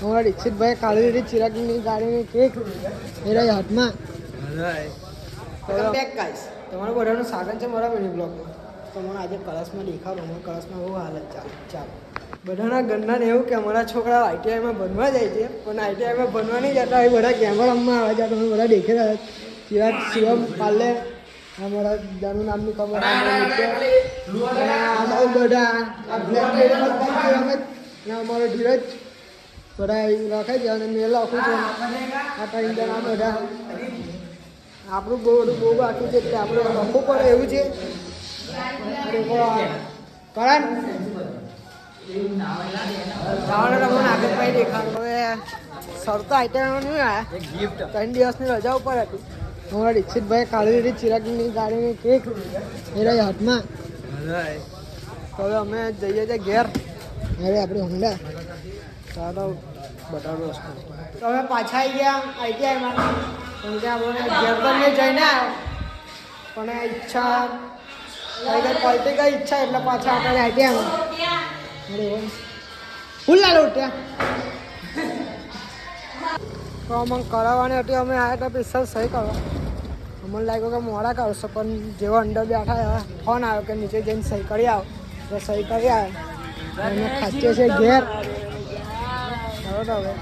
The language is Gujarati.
हमारा दीक्षित भाई काली रेडी चिराग की गाड़ी में केक मेरा हाथ में બેક ગાઈસ તમારું બધાનું સ્વાગત છે મારા મિની બ્લોગમાં. તમને આજે કળશમાં દેખાડો. અમારા કળશમાં બહુ હાલત ચાલો બધાના ઘરના એવું કે અમારા છોકરાઓ આઈટીઆઈમાં ભણવા જાય છે, પણ આઈટીઆઈમાં ભણવા નહીં જતા. એ બધા ગેમર રમવા આવે છે. તમે બધા દેખી રહ્યા ચિરાગ શિવમ પાલે અમારા જાનું નામની ખબર બધા અમારો ધીરજ બધા લખે છે અને મેં લખું છું. આ ત્રણ જણા બધા આપણું બહુ બાકી છે એટલે આપણે લખવું પડે એવું છે. કરણ તમને આગળ પાઈ દેખાડો. હવે સર તો આઈટમ નહીં આવ્યા, 3 દિવસની રજા ઉપર હતી. અમારા દીક્ષિતભાઈ કાળી રેડી ચિરાગની ગાડીની કેક મેરા હાથમાં. તો હવે અમે જઈએ છીએ ઘેર. હવે આપણે હોન્ડા ચાલો બતાવો વસ્તુ. તો હવે પાછા આવી ગયા આઈટીઆઈમાં. કેમ કે આપણે ઘેર તો મેં જઈને આવ્યો, પણ ઈચ્છા થઈ ગઈ પલટી ગઈ ઈચ્છા, એટલે પાછા આપણે આઈટીઆઈમાં ફૂલ લાલો ઉઠ્યા. તો અમને કરાવવાની હતી, અમે આવ્યા હતા સ્પેશિયલ સહી કરવા. અમને લાગ્યું કે મોડા કરશો, પણ જેવો અંદર બેઠા ફોન આવ્યો કે નીચે જઈને સહી કરી આવો. તો સહી કરી આવે અમે ખાચીએ છીએ ઘેર. હવે